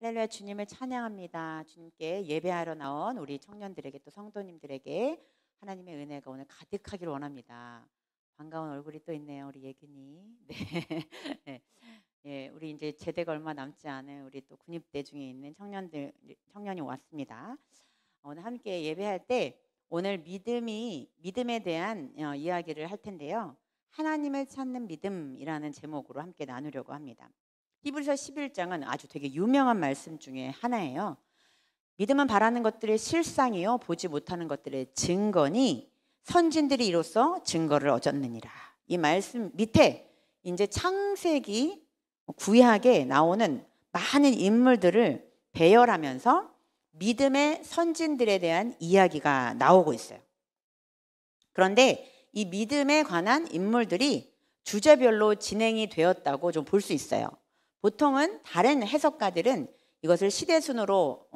할렐루야, 주님을 찬양합니다. 주님께 예배하러 나온 우리 청년들에게 또 성도님들에게 하나님의 은혜가 오늘 가득하길 원합니다. 반가운 얼굴이 또 있네요, 우리 예근이. 네. 네. 예, 우리 이제 제대가 얼마 남지 않은 우리 또 군입대 중에 있는 청년이 왔습니다. 오늘 함께 예배할 때 오늘 믿음에 대한 이야기를 할 텐데요. 하나님을 찾는 믿음이라는 제목으로 함께 나누려고 합니다. 히브리서 11장은 아주 되게 유명한 말씀 중에 하나예요. 믿음은 바라는 것들의 실상이요 보지 못하는 것들의 증거니 선진들이 이로써 증거를 얻었느니라. 이 말씀 밑에 이제 창세기 구약에 나오는 많은 인물들을 배열하면서 믿음의 선진들에 대한 이야기가 나오고 있어요. 그런데 이 믿음에 관한 인물들이 주제별로 진행이 되었다고 좀 볼 수 있어요. 보통은 다른 해석가들은 이것을 시대순으로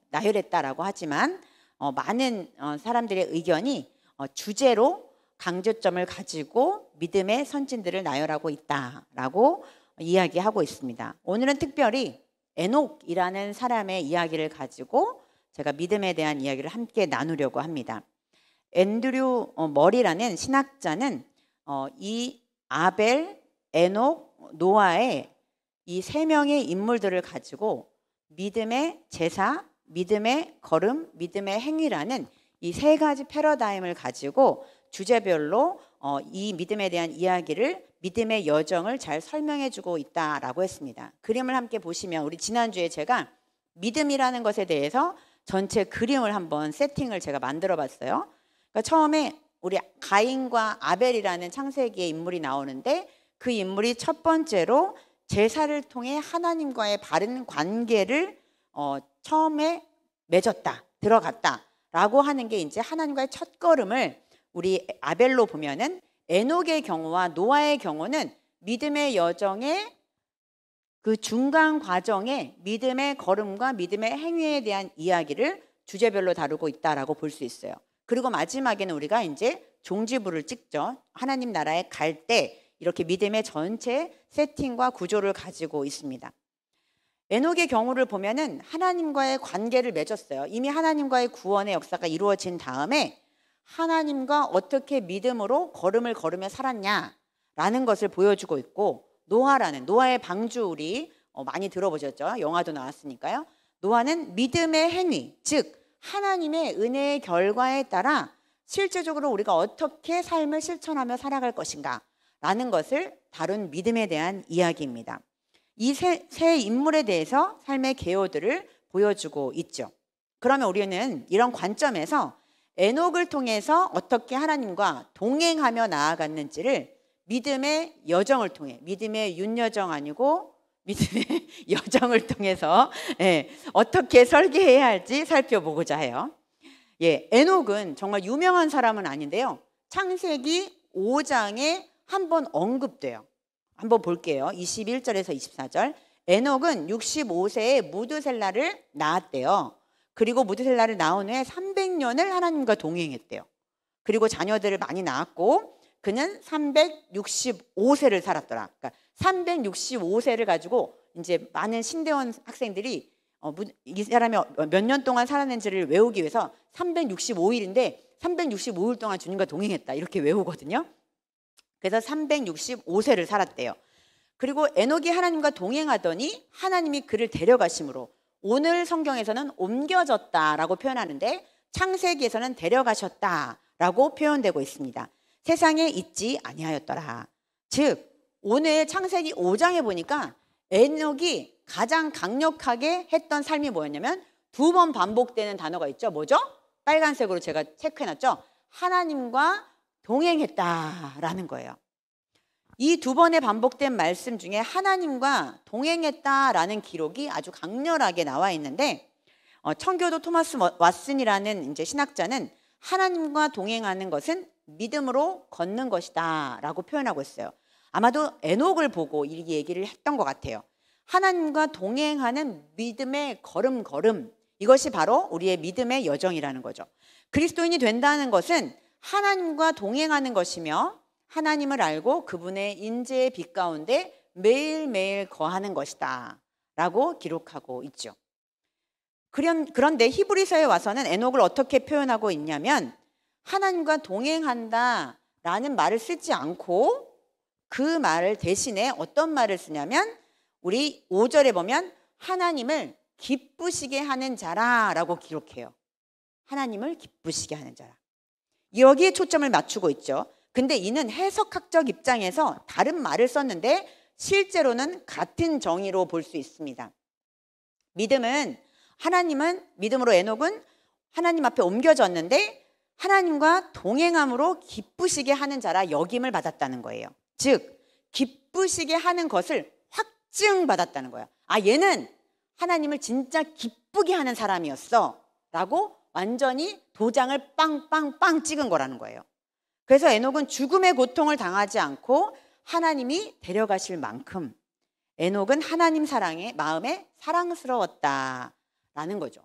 나열했다라고 하지만 많은 사람들의 의견이 주제로 강조점을 가지고 믿음의 선진들을 나열하고 있다라고 이야기하고 있습니다. 오늘은 특별히 에녹이라는 사람의 이야기를 가지고 제가 믿음에 대한 이야기를 함께 나누려고 합니다. 앤드류 머리라는 신학자는 이 아벨, 에녹, 노아의 이 세 명의 인물들을 가지고 믿음의 제사, 믿음의 걸음, 믿음의 행위라는 이 세 가지 패러다임을 가지고 주제별로 이 믿음에 대한 이야기를, 믿음의 여정을 잘 설명해주고 있다라고 했습니다. 그림을 함께 보시면 우리 지난주에 제가 믿음이라는 것에 대해서 전체 그림을 한번 세팅을 제가 만들어 봤어요. 그러니까 처음에 우리 가인과 아벨이라는 창세기의 인물이 나오는데 그 인물이 첫 번째로 제사를 통해 하나님과의 바른 관계를 처음에 맺었다, 들어갔다라고 하는 게 이제 하나님과의 첫 걸음을 우리 아벨로 보면은, 에녹의 경우와 노아의 경우는 믿음의 여정의 그 중간 과정에 믿음의 걸음과 믿음의 행위에 대한 이야기를 주제별로 다루고 있다라고 볼 수 있어요. 그리고 마지막에는 우리가 이제 종지부를 찍죠. 하나님 나라에 갈 때 이렇게 믿음의 전체 세팅과 구조를 가지고 있습니다. 에녹의 경우를 보면은 하나님과의 관계를 맺었어요. 이미 하나님과의 구원의 역사가 이루어진 다음에 하나님과 어떻게 믿음으로 걸음을 걸으며 살았냐라는 것을 보여주고 있고, 노아의 방주 우리 많이 들어보셨죠? 영화도 나왔으니까요. 노아는 믿음의 행위, 즉 하나님의 은혜의 결과에 따라 실제적으로 우리가 어떻게 삶을 실천하며 살아갈 것인가 라는 것을 다룬 믿음에 대한 이야기입니다. 이 세 인물에 대해서 삶의 개요들을 보여주고 있죠. 그러면 우리는 이런 관점에서 에녹을 통해서 어떻게 하나님과 동행하며 나아갔는지를 믿음의 여정을 통해, 믿음의 윤여정 아니고 믿음의 여정을 통해서 어떻게 설계해야 할지 살펴보고자 해요. 에녹은 정말 유명한 사람은 아닌데요. 창세기 5장에 한번 언급돼요. 한번 볼게요. 21절에서 24절. 에녹은 65세에 무드셀라를 낳았대요. 그리고 무드셀라를 낳은 후에 300년을 하나님과 동행했대요. 그리고 자녀들을 많이 낳았고 그는 365세를 살았더라. 그러니까 365세를 가지고 이제 많은 신대원 학생들이 이 사람이 몇 년 동안 살았는지를 외우기 위해서 365일인데 365일 동안 주님과 동행했다 이렇게 외우거든요. 그래서 365세를 살았대요. 그리고 에녹이 하나님과 동행하더니 하나님이 그를 데려가심으로, 오늘 성경에서는 옮겨졌다라고 표현하는데 창세기에서는 데려가셨다라고 표현되고 있습니다. 세상에 있지 아니하였더라. 즉 오늘 창세기 5장에 보니까 에녹이 가장 강력하게 했던 삶이 뭐였냐면, 두 번 반복되는 단어가 있죠. 뭐죠? 빨간색으로 제가 체크해놨죠. 하나님과 동행했다라는 거예요. 이 두 번의 반복된 말씀 중에 하나님과 동행했다라는 기록이 아주 강렬하게 나와 있는데, 청교도 토마스 왓슨이라는 이제 신학자는 하나님과 동행하는 것은 믿음으로 걷는 것이다라고 표현하고 있어요. 아마도 에녹을 보고 이 얘기를 했던 것 같아요. 하나님과 동행하는 믿음의 걸음, 이것이 바로 우리의 믿음의 여정이라는 거죠. 그리스도인이 된다는 것은 하나님과 동행하는 것이며 하나님을 알고 그분의 인재의 빛 가운데 매일매일 거하는 것이다 라고 기록하고 있죠. 그런데 히브리서에 와서는 에녹을 어떻게 표현하고 있냐면 하나님과 동행한다 라는 말을 쓰지 않고 그 말을 대신에 어떤 말을 쓰냐면 우리 5절에 보면 하나님을 기쁘시게 하는 자라 라고 기록해요. 하나님을 기쁘시게 하는 자라. 여기에 초점을 맞추고 있죠. 근데 이는 해석학적 입장에서 다른 말을 썼는데 실제로는 같은 정의로 볼 수 있습니다. 믿음으로 에녹은 하나님 앞에 옮겨졌는데 하나님과 동행함으로 기쁘시게 하는 자라 역임을 받았다는 거예요. 즉 기쁘시게 하는 것을 확증받았다는 거예요. 얘는 하나님을 진짜 기쁘게 하는 사람이었어 라고 완전히 도장을 빵빵빵 찍은 거라는 거예요. 그래서 에녹은 죽음의 고통을 당하지 않고 하나님이 데려가실 만큼 에녹은 하나님 마음에 사랑스러웠다라는 거죠.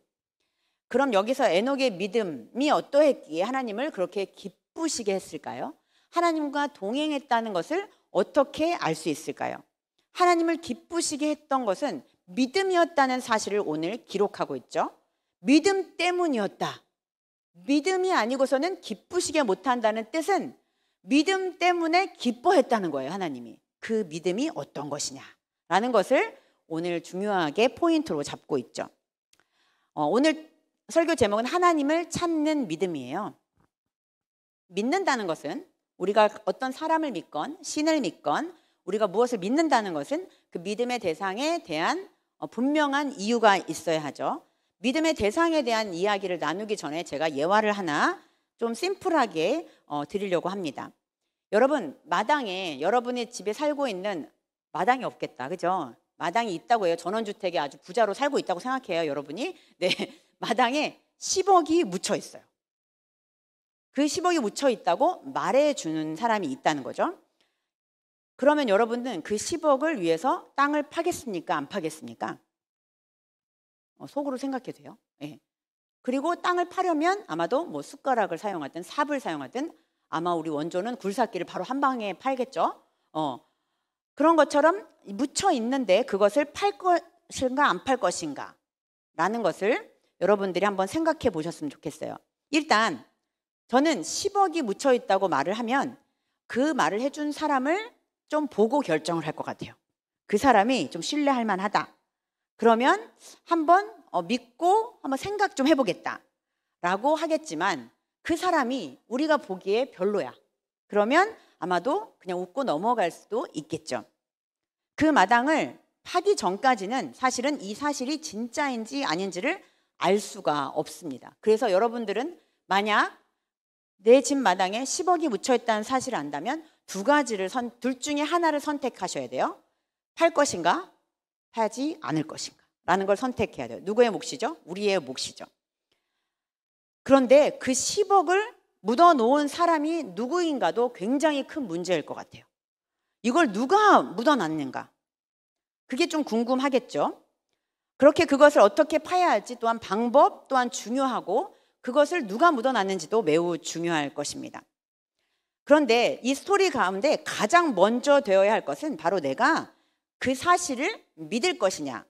그럼 여기서 에녹의 믿음이 어떠했기에 하나님을 그렇게 기쁘시게 했을까요? 하나님과 동행했다는 것을 어떻게 알 수 있을까요? 하나님을 기쁘시게 했던 것은 믿음이었다는 사실을 오늘 기록하고 있죠. 믿음 때문이었다. 믿음이 아니고서는 기쁘시게 못한다는 뜻은 믿음 때문에 기뻐했다는 거예요. 하나님이. 그 믿음이 어떤 것이냐라는 것을 오늘 중요하게 포인트로 잡고 있죠. 오늘 설교 제목은 하나님을 찾는 믿음이에요. 믿는다는 것은 우리가 어떤 사람을 믿건 신을 믿건 우리가 무엇을 믿는다는 것은 그 믿음의 대상에 대한 분명한 이유가 있어야 하죠. 믿음의 대상에 대한 이야기를 나누기 전에 제가 예화를 하나 좀 심플하게 드리려고 합니다. 여러분, 마당에 여러분의 집에 살고 있는 마당이 없겠다. 그죠? 마당이 있다고 해요. 전원주택에 아주 부자로 살고 있다고 생각해요. 여러분이. 네, 마당에 10억이 묻혀 있어요. 그 10억이 묻혀 있다고 말해주는 사람이 있다는 거죠. 그러면 여러분은 그 10억을 위해서 땅을 파겠습니까? 안 파겠습니까? 속으로 생각해도 돼요. 네. 그리고 땅을 파려면 아마도 뭐 숟가락을 사용하든 삽을 사용하든 아마 우리 원조는 굴삭기를 바로 한 방에 팔겠죠. 그런 것처럼 묻혀 있는데 그것을 팔 것인가 안 팔 것인가 라는 것을 여러분들이 한번 생각해 보셨으면 좋겠어요. 일단 저는 10억이 묻혀 있다고 말을 하면 그 말을 해준 사람을 좀 보고 결정을 할 것 같아요. 그 사람이 좀 신뢰할 만하다. 그러면 한번 믿고 한번 생각 좀 해보겠다 라고 하겠지만 그 사람이 우리가 보기에 별로야. 그러면 아마도 그냥 웃고 넘어갈 수도 있겠죠. 그 마당을 파기 전까지는 사실은 이 사실이 진짜인지 아닌지를 알 수가 없습니다. 그래서 여러분들은 만약 내 집 마당에 10억이 묻혀 있다는 사실을 안다면 둘 중에 하나를 선택하셔야 돼요. 팔 것인가 하지 않을 것인가 라는 걸 선택해야 돼요. 누구의 몫이죠? 우리의 몫이죠. 그런데 그 10억을 묻어놓은 사람이 누구인가도 굉장히 큰 문제일 것 같아요. 이걸 누가 묻어놨는가? 그게 좀 궁금하겠죠. 그렇게 그것을 어떻게 파야 할지 또한 방법 또한 중요하고 그것을 누가 묻어놨는지도 매우 중요할 것입니다. 그런데 이 스토리 가운데 가장 먼저 되어야 할 것은 바로 내가 그 사실을 믿을 것이냐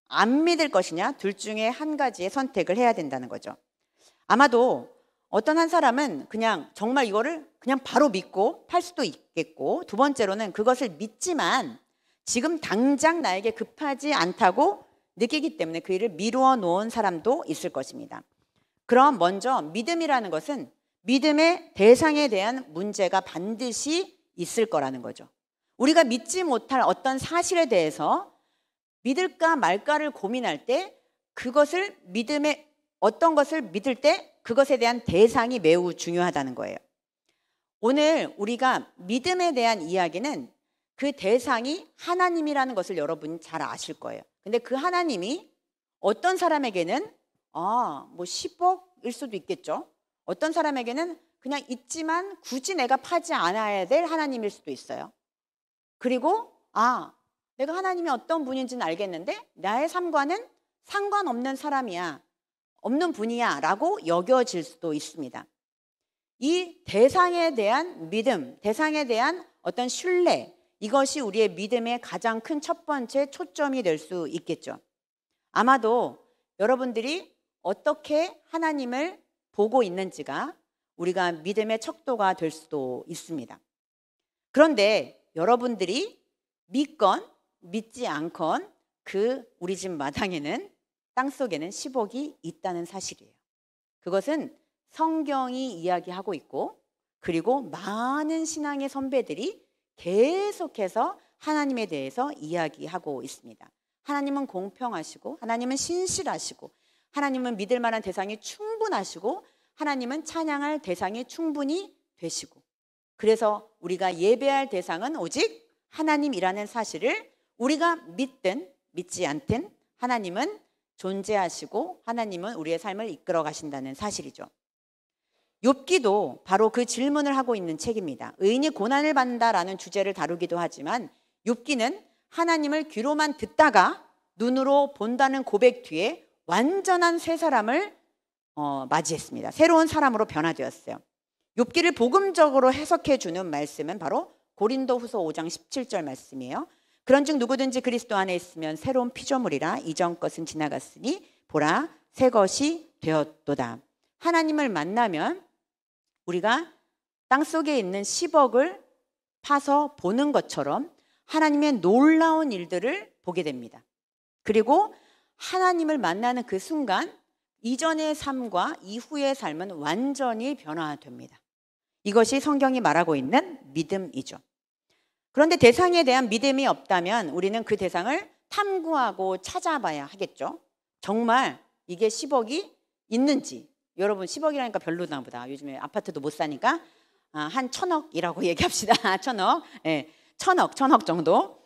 안 믿을 것이냐 둘 중에 한 가지의 선택을 해야 된다는 거죠. 아마도 어떤 한 사람은 그냥 정말 이거를 그냥 바로 믿고 팔 수도 있겠고 두 번째로는 그것을 믿지만 지금 당장 나에게 급하지 않다고 느끼기 때문에 그 일을 미루어 놓은 사람도 있을 것입니다. 그럼 먼저 믿음이라는 것은 믿음의 대상에 대한 문제가 반드시 있을 거라는 거죠. 우리가 믿지 못할 어떤 사실에 대해서 믿을까 말까를 고민할 때 그것을 어떤 것을 믿을 때 그것에 대한 대상이 매우 중요하다는 거예요. 오늘 우리가 믿음에 대한 이야기는 그 대상이 하나님이라는 것을 여러분 잘 아실 거예요. 근데 그 하나님이 어떤 사람에게는 뭐 10억일 수도 있겠죠. 어떤 사람에게는 그냥 있지만 굳이 내가 파지 않아야 될 하나님일 수도 있어요. 그리고 내가 하나님이 어떤 분인지는 알겠는데 나의 삶과는 상관없는 사람이야. 없는 분이야 라고 여겨질 수도 있습니다. 이 대상에 대한 믿음, 대상에 대한 어떤 신뢰 이것이 우리의 믿음의 가장 큰 첫 번째 초점이 될 수 있겠죠. 아마도 여러분들이 어떻게 하나님을 보고 있는지가 우리가 믿음의 척도가 될 수도 있습니다. 그런데 여러분들이 믿건 믿지 않건 우리 집 마당에는, 땅속에는 10억이 있다는 사실이에요. 그것은 성경이 이야기하고 있고, 그리고 많은 신앙의 선배들이 계속해서 하나님에 대해서 이야기하고 있습니다. 하나님은 공평하시고, 하나님은 신실하시고, 하나님은 믿을 만한 대상이 충분하시고, 하나님은 찬양할 대상이 충분히 되시고, 그래서 우리가 예배할 대상은 오직 하나님이라는 사실을 우리가 믿든 믿지 않든 하나님은 존재하시고 하나님은 우리의 삶을 이끌어 가신다는 사실이죠. 욥기도 바로 그 질문을 하고 있는 책입니다. 의인이 고난을 받는다라는 주제를 다루기도 하지만 욥기는 하나님을 귀로만 듣다가 눈으로 본다는 고백 뒤에 완전한 새 사람을 맞이했습니다. 새로운 사람으로 변화되었어요. 욥기를 복음적으로 해석해 주는 말씀은 바로 고린도후서 5장 17절 말씀이에요. 그런즉 누구든지 그리스도 안에 있으면 새로운 피조물이라 이전 것은 지나갔으니 보라 새 것이 되었도다. 하나님을 만나면 우리가 땅속에 있는 10억을 파서 보는 것처럼 하나님의 놀라운 일들을 보게 됩니다. 그리고 하나님을 만나는 그 순간 이전의 삶과 이후의 삶은 완전히 변화됩니다. 이것이 성경이 말하고 있는 믿음이죠. 그런데 대상에 대한 믿음이 없다면 우리는 그 대상을 탐구하고 찾아봐야 하겠죠. 정말 이게 10억이 있는지. 여러분 10억이라니까 별로나 보다. 요즘에 아파트도 못 사니까 한 1000억이라고 얘기합시다. 1000억. 네, 1000억 정도.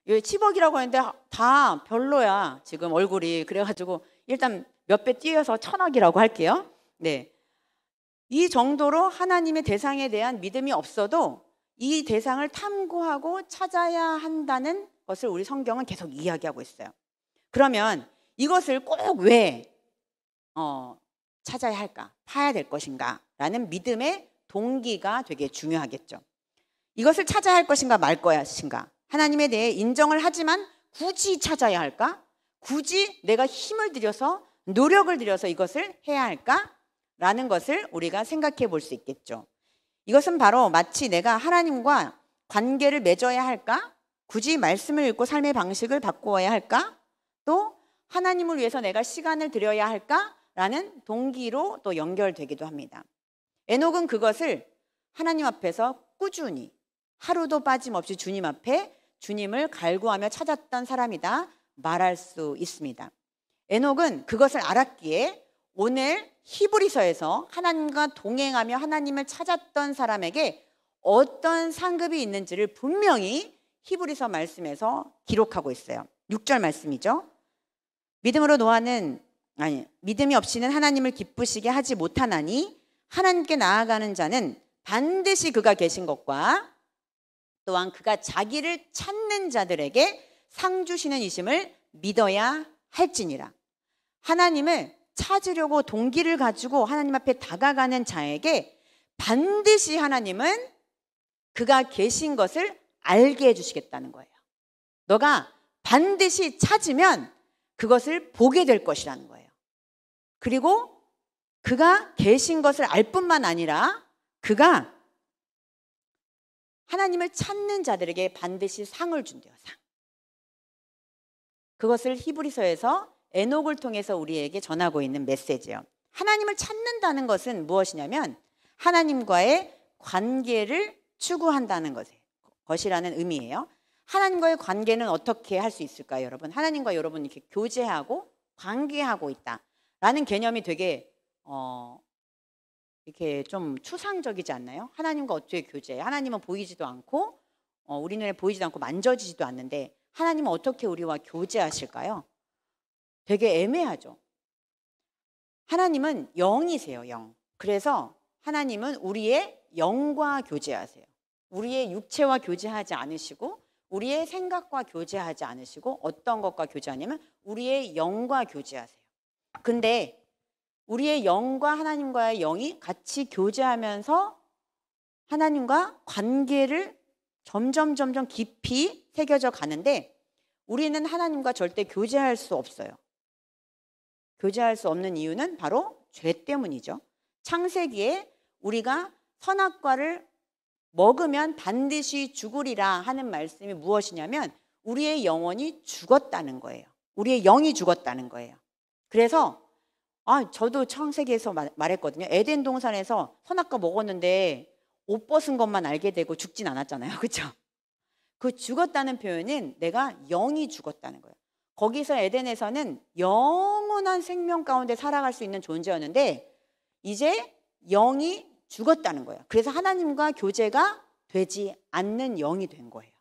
10억이라고 하는데 다 별로야. 지금 얼굴이. 그래가지고 일단 몇 배 뛰어서 1000억이라고 할게요. 네. 이 정도로 하나님의 대상에 대한 믿음이 없어도 이 대상을 탐구하고 찾아야 한다는 것을 우리 성경은 계속 이야기하고 있어요. 그러면 이것을 꼭 왜 찾아야 할까? 파야 될 것인가? 라는 믿음의 동기가 되게 중요하겠죠. 이것을 찾아야 할 것인가 말 것인가? 하나님에 대해 인정을 하지만 굳이 찾아야 할까? 굳이 내가 힘을 들여서 노력을 들여서 이것을 해야 할까? 라는 것을 우리가 생각해 볼 수 있겠죠. 이것은 바로 마치 내가 하나님과 관계를 맺어야 할까? 굳이 말씀을 읽고 삶의 방식을 바꾸어야 할까? 또 하나님을 위해서 내가 시간을 들여야 할까? 라는 동기로 또 연결되기도 합니다. 에녹은 그것을 하나님 앞에서 꾸준히 하루도 빠짐없이 주님 앞에 주님을 갈구하며 찾았던 사람이다 말할 수 있습니다. 에녹은 그것을 알았기에 오늘 히브리서에서 하나님과 동행하며 하나님을 찾았던 사람에게 어떤 상급이 있는지를 분명히 히브리서 말씀에서 기록하고 있어요. 6절 말씀이죠. 믿음이 없이는 하나님을 기쁘시게 하지 못하나니 하나님께 나아가는 자는 반드시 그가 계신 것과 또한 그가 자기를 찾는 자들에게 상 주시는 이심을 믿어야 할지니라. 하나님을 찾으려고 동기를 가지고 하나님 앞에 다가가는 자에게 반드시 하나님은 그가 계신 것을 알게 해주시겠다는 거예요. 너가 반드시 찾으면 그것을 보게 될 것이라는 거예요. 그리고 그가 계신 것을 알 뿐만 아니라 그가 하나님을 찾는 자들에게 반드시 상을 준대요. 상. 그것을 히브리서에서 에녹을 통해서 우리에게 전하고 있는 메시지예요. 하나님을 찾는다는 것은 무엇이냐면 하나님과의 관계를 추구한다는 것이라는 의미예요. 하나님과의 관계는 어떻게 할 수 있을까요, 여러분? 하나님과 여러분 이렇게 교제하고 관계하고 있다라는 개념이 되게 이렇게 좀 추상적이지 않나요? 하나님과 어떻게 교제해? 하나님은 보이지도 않고 우리 눈에 보이지도 않고 만져지지도 않는데 하나님은 어떻게 우리와 교제하실까요? 되게 애매하죠. 하나님은 영이세요, 영. 그래서 하나님은 우리의 영과 교제하세요. 우리의 육체와 교제하지 않으시고 우리의 생각과 교제하지 않으시고 어떤 것과 교제하냐면 우리의 영과 교제하세요. 근데 우리의 영과 하나님과의 영이 같이 교제하면서 하나님과 관계를 점점 깊이 새겨져 가는데 우리는 하나님과 절대 교제할 수 없어요. 교제할 수 없는 이유는 바로 죄 때문이죠. 창세기에 우리가 선악과를 먹으면 반드시 죽으리라 하는 말씀이 무엇이냐면 우리의 영혼이 죽었다는 거예요. 우리의 영이 죽었다는 거예요. 그래서 저도 창세기에서 말했거든요. 에덴 동산에서 선악과 먹었는데 옷 벗은 것만 알게 되고 죽진 않았잖아요. 그렇죠? 그 죽었다는 표현은 내가 영이 죽었다는 거예요. 거기서 에덴에서는 영원한 생명 가운데 살아갈 수 있는 존재였는데 이제 영이 죽었다는 거예요. 그래서 하나님과 교제가 되지 않는 영이 된 거예요.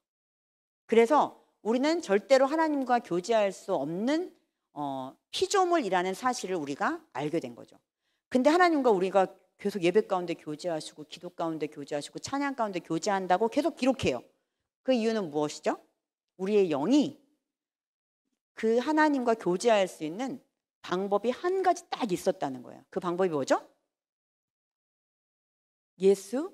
그래서 우리는 절대로 하나님과 교제할 수 없는 피조물이라는 사실을 우리가 알게 된 거죠. 근데 하나님과 우리가 계속 예배 가운데 교제하시고 기도 가운데 교제하시고 찬양 가운데 교제한다고 계속 기록해요. 그 이유는 무엇이죠? 우리의 영이 그 하나님과 교제할 수 있는 방법이 한 가지 딱 있었다는 거예요. 그 방법이 뭐죠? 예수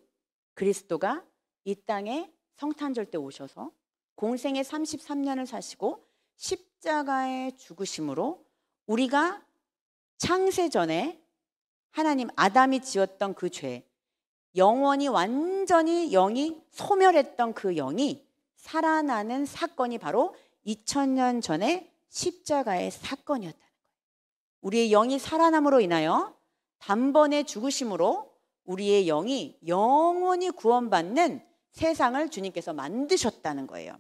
그리스도가 이 땅에 성탄절 때 오셔서 공생의 33년을 사시고 십자가에 죽으심으로 우리가 창세 전에 하나님 아담이 지었던 그 죄, 영원히 완전히 영이 소멸했던 그 영이 살아나는 사건이 바로 2000년 전에 십자가의 사건이었다는 거예요. 우리의 영이 살아남으로 인하여 단번에 죽으심으로 우리의 영이 영원히 구원받는 세상을 주님께서 만드셨다는 거예요.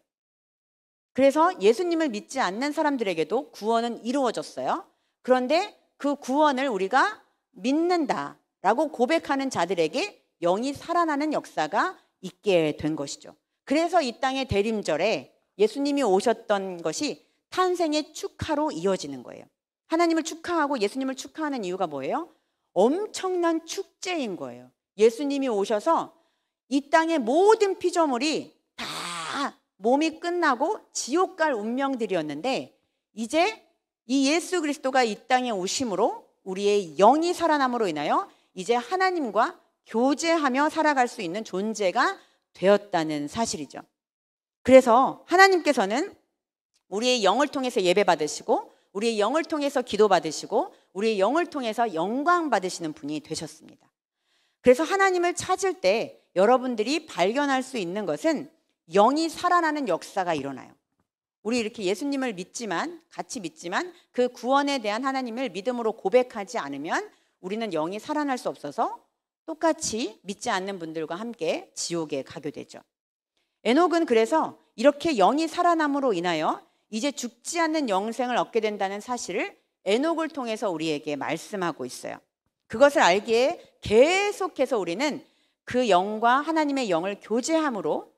그래서 예수님을 믿지 않는 사람들에게도 구원은 이루어졌어요. 그런데 그 구원을 우리가 믿는다라고 고백하는 자들에게 영이 살아나는 역사가 있게 된 것이죠. 그래서 이 땅의 대림절에 예수님이 오셨던 것이 탄생의 축하로 이어지는 거예요. 하나님을 축하하고 예수님을 축하하는 이유가 뭐예요? 엄청난 축제인 거예요. 예수님이 오셔서 이 땅의 모든 피조물이 다 몸이 끝나고 지옥 갈 운명들이었는데 이제 이 예수 그리스도가 이 땅에 오심으로 우리의 영이 살아남으로 인하여 이제 하나님과 교제하며 살아갈 수 있는 존재가 되었다는 사실이죠. 그래서 하나님께서는 우리의 영을 통해서 예배 받으시고 우리의 영을 통해서 기도 받으시고 우리의 영을 통해서 영광 받으시는 분이 되셨습니다. 그래서 하나님을 찾을 때 여러분들이 발견할 수 있는 것은 영이 살아나는 역사가 일어나요. 우리 이렇게 예수님을 믿지만 같이 믿지만 그 구원에 대한 하나님을 믿음으로 고백하지 않으면 우리는 영이 살아날 수 없어서 똑같이 믿지 않는 분들과 함께 지옥에 가게 되죠. 에녹은 그래서 이렇게 영이 살아남으로 인하여 이제 죽지 않는 영생을 얻게 된다는 사실을 에녹을 통해서 우리에게 말씀하고 있어요. 그것을 알기에 계속해서 우리는 그 영과 하나님의 영을 교제함으로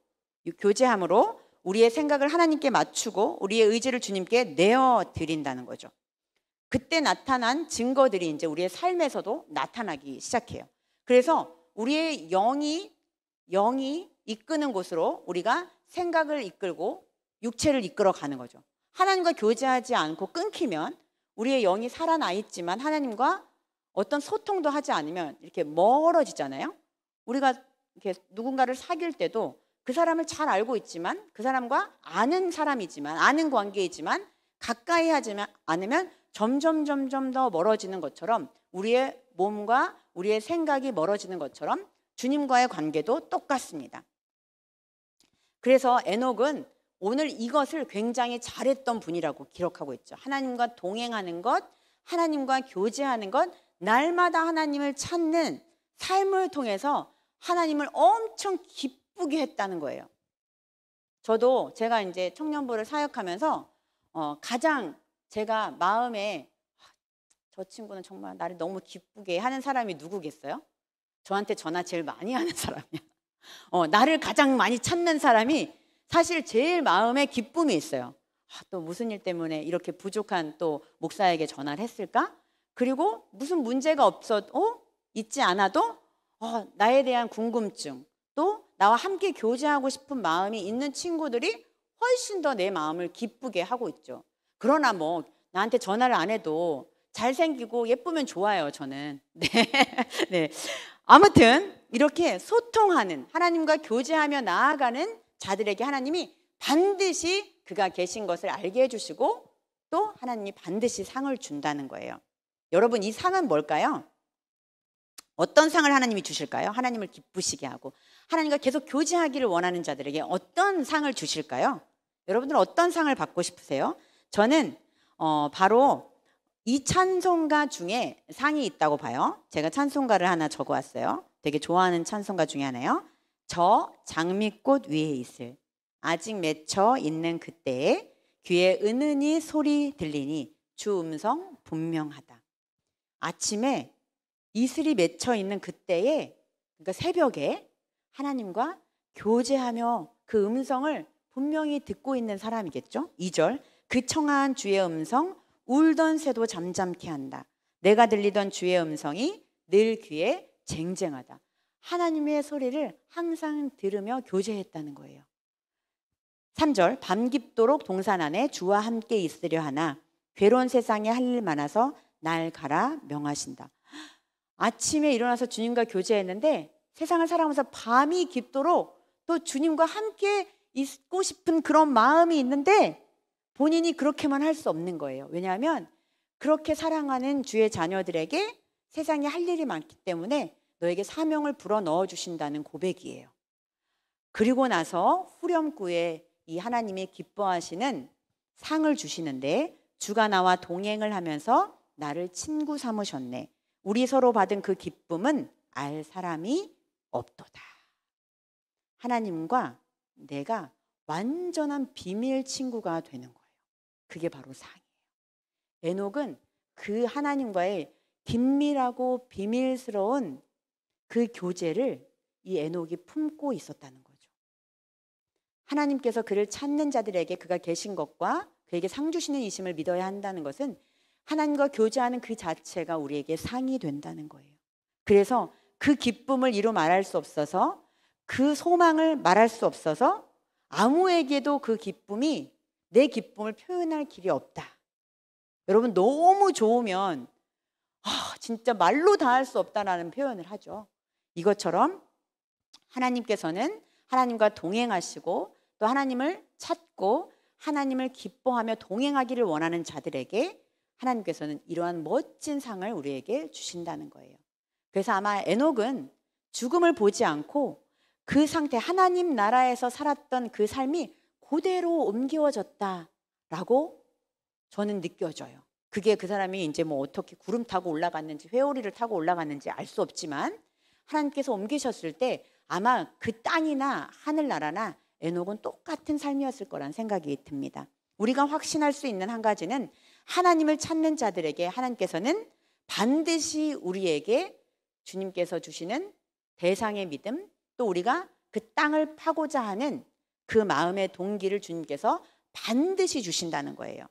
우리의 생각을 하나님께 맞추고 우리의 의지를 주님께 내어드린다는 거죠. 그때 나타난 증거들이 이제 우리의 삶에서도 나타나기 시작해요. 그래서 우리의 영이 이끄는 곳으로 우리가 생각을 이끌고 육체를 이끌어 가는 거죠. 하나님과 교제하지 않고 끊기면 우리의 영이 살아나 있지만 하나님과 어떤 소통도 하지 않으면 이렇게 멀어지잖아요. 우리가 이렇게 누군가를 사귈 때도 그 사람을 잘 알고 있지만 그 사람과 아는 사람이지만 아는 관계이지만 가까이 하지 않으면 점점 더 멀어지는 것처럼 우리의 몸과 우리의 생각이 멀어지는 것처럼 주님과의 관계도 똑같습니다. 그래서 에녹은 오늘 이것을 굉장히 잘했던 분이라고 기록하고 있죠. 하나님과 동행하는 것, 하나님과 교제하는 것, 날마다 하나님을 찾는 삶을 통해서 하나님을 엄청 기쁘게 했다는 거예요. 저도 제가 이제 청년부를 사역하면서 가장 제가 마음에 저 친구는 정말 나를 너무 기쁘게 하는 사람이 누구겠어요? 저한테 전화 제일 많이 하는 사람이야. 나를 가장 많이 찾는 사람이 사실 제일 마음에 기쁨이 있어요. 또 무슨 일 때문에 이렇게 부족한 또 목사에게 전화를 했을까? 그리고 무슨 문제가 있지 않아도 나에 대한 궁금증, 또 나와 함께 교제하고 싶은 마음이 있는 친구들이 훨씬 더 내 마음을 기쁘게 하고 있죠. 그러나 뭐 나한테 전화를 안 해도 잘생기고 예쁘면 좋아요, 저는. 네. 네. 아무튼 이렇게 소통하는, 하나님과 교제하며 나아가는 자들에게 하나님이 반드시 그가 계신 것을 알게 해주시고 또 하나님이 반드시 상을 준다는 거예요. 여러분, 이 상은 뭘까요? 어떤 상을 하나님이 주실까요? 하나님을 기쁘시게 하고 하나님과 계속 교제하기를 원하는 자들에게 어떤 상을 주실까요? 여러분들은 어떤 상을 받고 싶으세요? 저는 바로 이 찬송가 중에 상이 있다고 봐요. 제가 찬송가를 하나 적어왔어요. 되게 좋아하는 찬송가 중에 하나요. 저 장미꽃 위에 있을 아직 맺혀 있는 그때에 귀에 은은히 소리 들리니 주 음성 분명하다. 아침에 이슬이 맺혀 있는 그때에, 그러니까 새벽에 하나님과 교제하며 그 음성을 분명히 듣고 있는 사람이겠죠. 2절, 그 청아한 주의 음성 울던 새도 잠잠케 한다. 내가 들리던 주의 음성이 늘 귀에 쟁쟁하다. 하나님의 소리를 항상 들으며 교제했다는 거예요. 3절, 밤 깊도록 동산 안에 주와 함께 있으려 하나 괴로운 세상에 할 일 많아서 날 가라 명하신다. 아침에 일어나서 주님과 교제했는데 세상을 살아가면서 밤이 깊도록 또 주님과 함께 있고 싶은 그런 마음이 있는데 본인이 그렇게만 할 수 없는 거예요. 왜냐하면 그렇게 사랑하는 주의 자녀들에게 세상에 할 일이 많기 때문에 너에게 사명을 불어 넣어 주신다는 고백이에요. 그리고 나서 후렴구에 이 하나님이 기뻐하시는 상을 주시는데 주가 나와 동행을 하면서 나를 친구 삼으셨네. 우리 서로 받은 그 기쁨은 알 사람이 없도다. 하나님과 내가 완전한 비밀 친구가 되는 거예요. 그게 바로 상이에요. 에녹은 그 하나님과의 긴밀하고 비밀스러운 그 교제를 이 에녹이 품고 있었다는 거죠. 하나님께서 그를 찾는 자들에게 그가 계신 것과 그에게 상 주시는 이심을 믿어야 한다는 것은 하나님과 교제하는 그 자체가 우리에게 상이 된다는 거예요. 그래서 그 기쁨을 이루 말할 수 없어서, 그 소망을 말할 수 없어서 아무에게도 그 기쁨이, 내 기쁨을 표현할 길이 없다. 여러분, 너무 좋으면 진짜 말로 다 할 수 없다라는 표현을 하죠. 이것처럼 하나님께서는 하나님과 동행하시고 또 하나님을 찾고 하나님을 기뻐하며 동행하기를 원하는 자들에게 하나님께서는 이러한 멋진 상을 우리에게 주신다는 거예요. 그래서 아마 에녹은 죽음을 보지 않고 그 상태, 하나님 나라에서 살았던 그 삶이 그대로 옮겨졌다라고 저는 느껴져요. 그게 그 사람이 이제 뭐 어떻게 구름 타고 올라갔는지 회오리를 타고 올라갔는지 알 수 없지만 하나님께서 옮기셨을 때 아마 그 땅이나 하늘나라나 에녹은 똑같은 삶이었을 거란 생각이 듭니다. 우리가 확신할 수 있는 한 가지는 하나님을 찾는 자들에게 하나님께서는 반드시 우리에게 주님께서 주시는 대상의 믿음, 또 우리가 그 땅을 파고자 하는 그 마음의 동기를 주님께서 반드시 주신다는 거예요.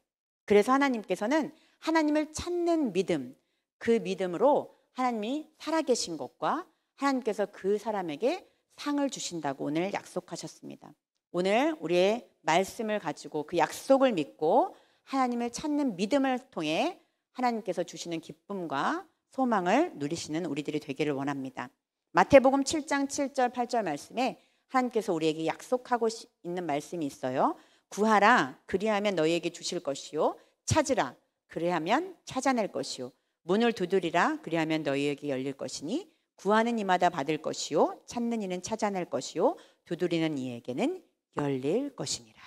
그래서 하나님께서는 하나님을 찾는 믿음, 그 믿음으로 하나님이 살아계신 것과 하나님께서 그 사람에게 상을 주신다고 오늘 약속하셨습니다. 오늘 우리의 말씀을 가지고 그 약속을 믿고 하나님을 찾는 믿음을 통해 하나님께서 주시는 기쁨과 소망을 누리시는 우리들이 되기를 원합니다. 마태복음 7장 7절 8절 말씀에 하나님께서 우리에게 약속하고 있는 말씀이 있어요. 구하라 그리하면 너희에게 주실 것이요, 찾으라 그리하면 찾아낼 것이요, 문을 두드리라 그리하면 너희에게 열릴 것이니 구하는 이마다 받을 것이요, 찾는 이는 찾아낼 것이요, 두드리는 이에게는 열릴 것이니라.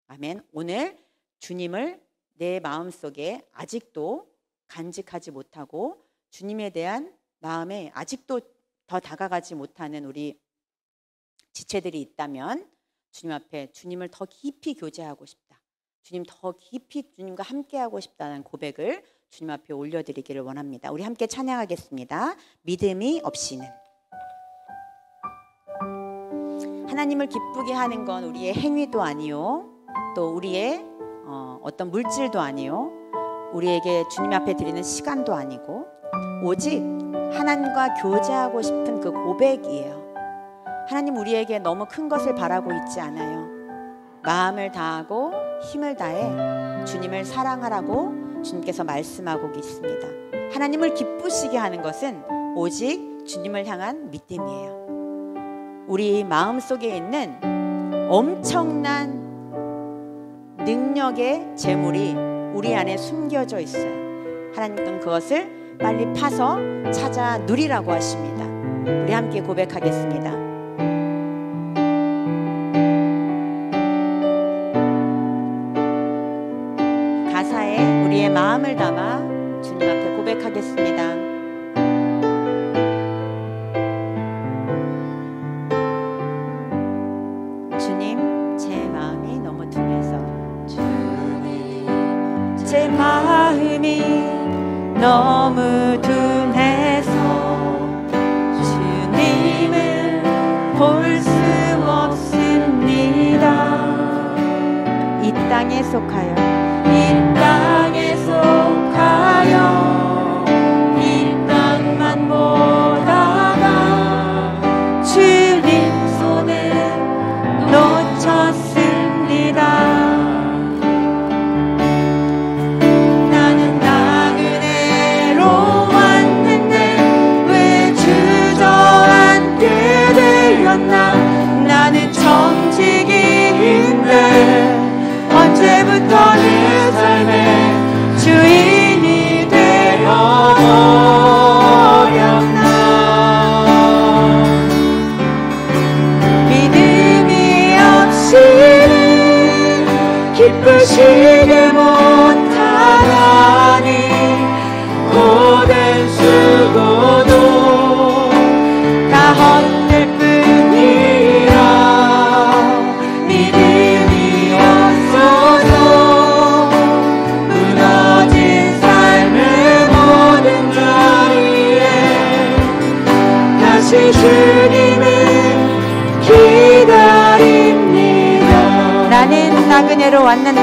아멘. 오늘 주님을 내 마음속에 아직도 간직하지 못하고 주님에 대한 마음에 아직도 더 다가가지 못하는 우리 지체들이 있다면 주님 앞에 주님을 더 깊이 교제하고 싶다, 주님 더 깊이 주님과 함께하고 싶다는 고백을 주님 앞에 올려드리기를 원합니다. 우리 함께 찬양하겠습니다. 믿음이 없이는. 하나님을 기쁘게 하는 건 우리의 행위도 아니요, 또 우리의 어떤 물질도 아니요, 우리에게 주님 앞에 드리는 시간도 아니고 오직 하나님과 교제하고 싶은 그 고백이에요. 하나님 우리에게 너무 큰 것을 바라고 있지 않아요. 마음을 다하고 힘을 다해 주님을 사랑하라고 주님께서 말씀하고 있습니다. 하나님을 기쁘시게 하는 것은 오직 주님을 향한 믿음이에요. 우리 마음속에 있는 엄청난 능력의 재물이 우리 안에 숨겨져 있어요. 하나님은 그것을 빨리 파서 찾아 누리라고 하십니다. 우리 함께 고백하겠습니다. 가사에 우리의 마음을 담아 주님 앞에 고백하겠습니다. 주님, 제 마음이 너무 둔해서 제 마음이 너무 둔해서 주님을 볼 수 없습니다. 이 땅에 속하여 이 땅에 속하여 이 땅만 보다가 주님 손에 놓쳤습니다. 나는 정직인데 언제부터 내 삶의 주인이 되어버렸나. 믿음이 없이는 기쁘시게 못하나니 고된 수고도 다 헛될 뿐이라. 믿음이 없어서 무너진 삶의 모든 자리에 다시 주님을 기다립니다. 나는 나그네로 왔는데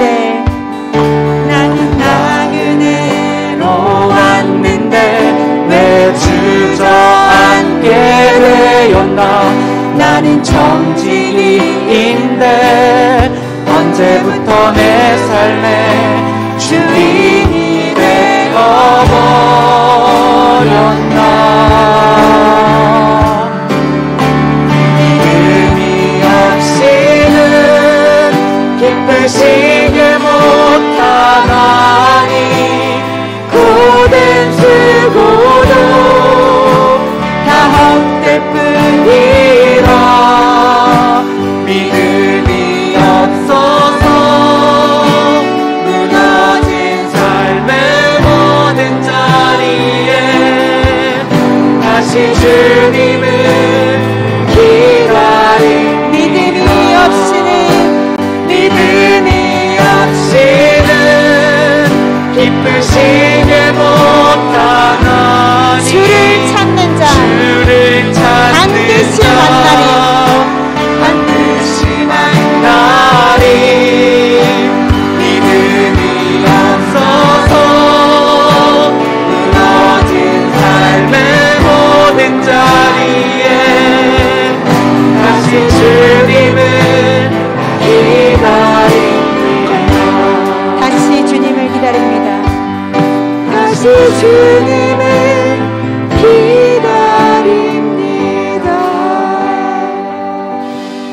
왜 주저앉게 되었나. 나는 정직인데 언제부터 내 삶의 주인이 되어버렸나. 믿음이 없이는 기쁘시게 못하나니 고된 수고도 다 헛될 뿐이라. 믿음이 없어서 무너진 삶의 모든 자리에 다시 주님을 기다리. 믿음이 없이는 기쁘시게 못하나니 주를 찾는 자 반드시 만나리. 믿음이 없어서 무너진 삶의 모든 자리에 다시 주님을 기다립니다. 다시 주님을 기다립니다. 다시 주님을 기다립니다.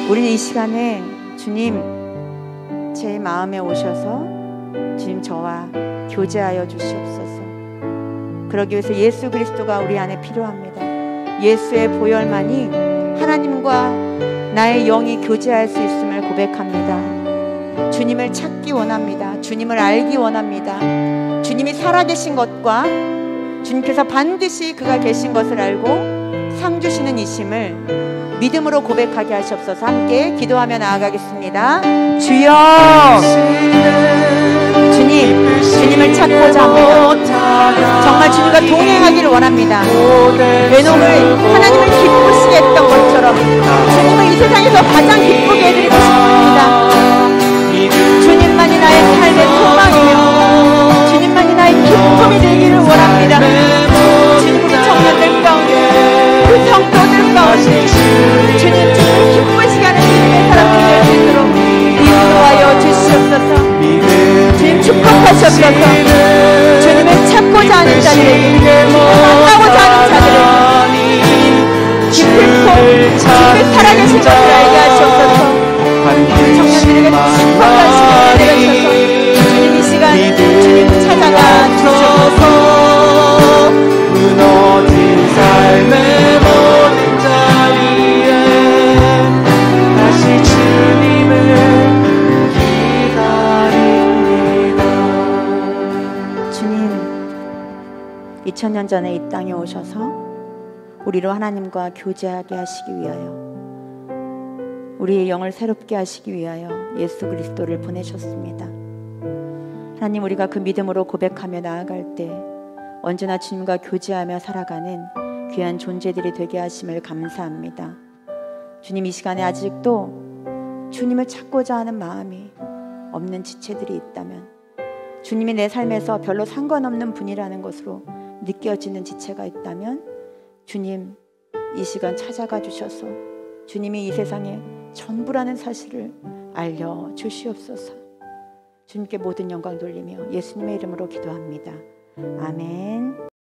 우리는 이 시간에 주님 제 마음에 오셔서 주님 저와 교제하여 주시옵소서. 그러기 위해서 예수 그리스도가 우리 안에 필요합니다. 예수의 보혈만이 하나님과 나의 영이 교제할 수 있음을 고백합니다. 주님을 찾기 원합니다. 주님을 알기 원합니다. 주님이 살아계신 것과 주님께서 반드시 그가 계신 것을 알고 상 주시는 이심을 믿음으로 고백하게 하시옵소서. 함께 기도하며 나아가겠습니다. 주여, 주님을 찾고자 합니다. 정말 주님과 동행하기를 원합니다. 외놈을 하나님을 기쁘시게 했던 것처럼 주님을 이 세상에서 가장 기쁘게 해드리고 싶습니다. 주님만이 나의 삶의 소망이며 주님만이 나의 기쁨이 되기를 원합니다. 주님, 우리 청년들 가운데 그 성도들 가운데 주님 기쁘시게 하는 주님의 사람들이 될 수 있도록 인도하여 주시옵소서. 주님 축복하시옵소서. 주님을 찾고자 하는 자들에게 만나고자 하는 자들에게 주님 깊은 삶, 주님의 살아계신 것을 알게 하시옵소서. 2000년 전에 이 땅에 오셔서 우리로 하나님과 교제하게 하시기 위하여, 우리의 영을 새롭게 하시기 위하여 예수 그리스도를 보내셨습니다. 하나님, 우리가 그 믿음으로 고백하며 나아갈 때 언제나 주님과 교제하며 살아가는 귀한 존재들이 되게 하심을 감사합니다. 주님, 이 시간에 아직도 주님을 찾고자 하는 마음이 없는 지체들이 있다면, 주님이 내 삶에서 별로 상관없는 분이라는 것으로 느껴지는 지체가 있다면, 주님, 이 시간 찾아가 주셔서 주님이 이 세상의 전부라는 사실을 알려주시옵소서. 주님께 모든 영광 돌리며 예수님의 이름으로 기도합니다. 아멘.